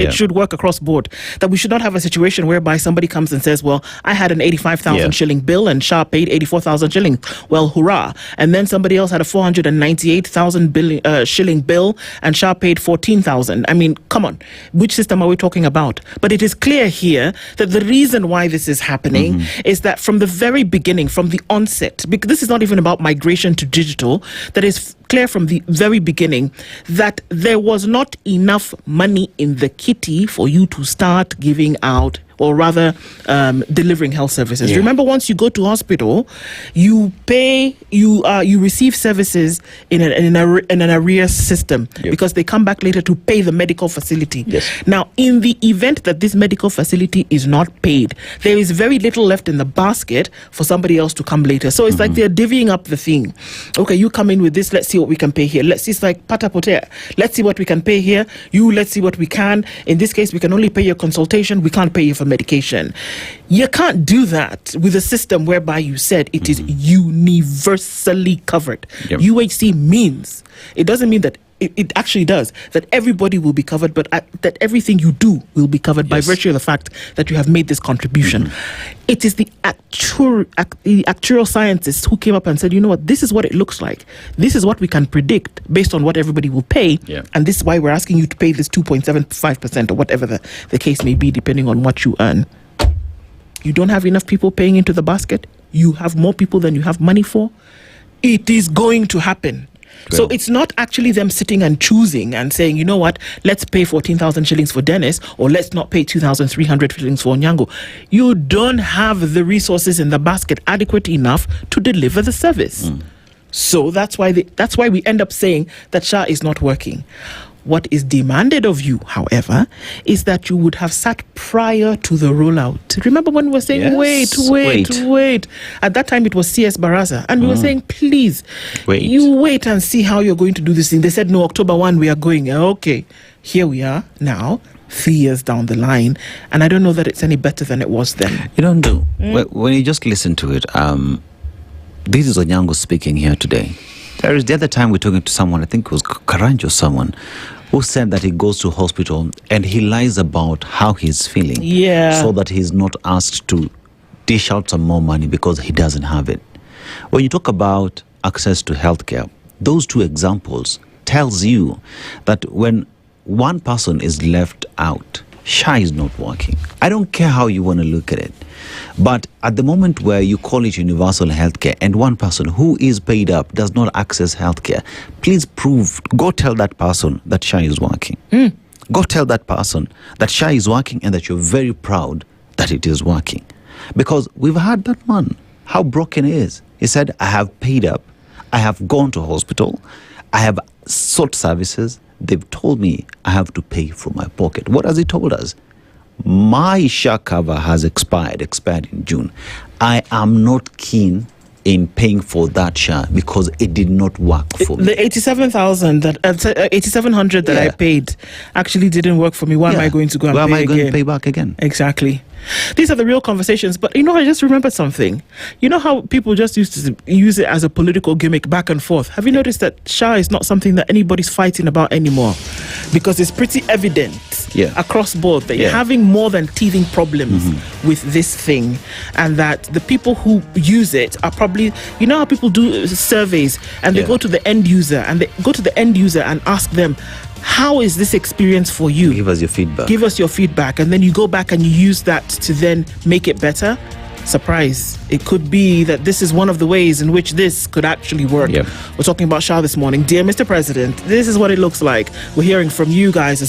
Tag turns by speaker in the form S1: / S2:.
S1: It should work across board. That we should not have a situation whereby somebody comes and says, well, I had an 85,000 shilling bill and Shah paid 84,000 shillings. Well, hurrah. And then somebody else had a 498,000 shilling bill and Shah paid 14,000. I mean, come on. Which system are we talking about? But it is clear here that the reason why this is happening is that from the very beginning, from the onset, because this is not even about migration to digital, that is clear from the very beginning that there was not enough money in the kitty for you to start giving out, or rather delivering health services. Remember, once you go to hospital, you pay, you receive services in an arrears system because they come back later to pay the medical facility. Now, in the event that this medical facility is not paid, there is very little left in the basket for somebody else to come later. So it's like they're divvying up the thing. Okay, you come in with this, let's see what we can pay here. Let's see, it's like pata poter. Let's see what we can pay here. Let's see what we can. In this case, we can only pay your consultation. We can't pay you for medication. You can't do that with a system whereby you said it is universally covered. UHC means, it doesn't mean that it actually does, that everybody will be covered, but that everything you do will be covered by virtue of the fact that you have made this contribution. It is the actuarial scientists who came up and said, you know what, this is what it looks like. This is what we can predict based on what everybody will pay. And this is why we're asking you to pay this 2.75% or whatever the case may be, depending on what you earn. You don't have enough people paying into the basket. You have more people than you have money for. It is going to happen. So it's not actually them sitting and choosing and saying, you know what, let's pay 14,000 shillings for Dennis, or let's not pay 2,300 shillings for Onyango. You don't have the resources in the basket adequate enough to deliver the service. So that's why we end up saying that Shah is not working. What is demanded of you, however, is that you would have sat prior to the rollout. Remember when we were saying, wait. At that time, it was CS Baraza. And we were saying, please, you wait and see how you're going to do this thing. They said, no, October 1, we are going. Okay, here we are now, 3 years down the line. And I don't know that it's any better than it was then.
S2: You don't do. When you just listen to it, this is Onyango speaking here today. There is the other time we're talking to someone, I think it was Karanjo or someone, who said that he goes to hospital and he lies about how he's feeling. So that he's not asked to dish out some more money because he doesn't have it. When you talk about access to healthcare, those two examples tells you that when one person is left out, Shah is not working. I don't care how you want to look at it. But at the moment where you call it universal healthcare and one person who is paid up does not access healthcare, please go tell that person that Shah is working. Go tell that person that Shah is working and that you're very proud that it is working. Because we've heard that man, how broken he is. He said, I have paid up, I have gone to hospital, I have sought services, they've told me I have to pay from my pocket. What has he told us? My Shah cover has expired in June. I am not keen in paying for that Shah because it did not work for me.
S1: The 8,700 that I paid actually didn't work for me. Why am I going to go and pay again?
S2: Why am I going to pay back again?
S1: Exactly. These are the real conversations. But, you know, I just remembered something. You know how people just used to use it as a political gimmick back and forth? Have you noticed that Shah is not something that anybody's fighting about anymore? Because it's pretty evident across board that you're having more than teething problems with this thing. And that the people who use it are probably, you know how people do surveys and they go to the end user and ask them, how is this experience for you?
S2: Give us your feedback.
S1: Give us your feedback. And then you go back and you use that to then make it better. Surprise. It could be that this is one of the ways in which this could actually work. We're talking about Shah this morning. Dear Mr. President, this is what it looks like. We're hearing from you guys as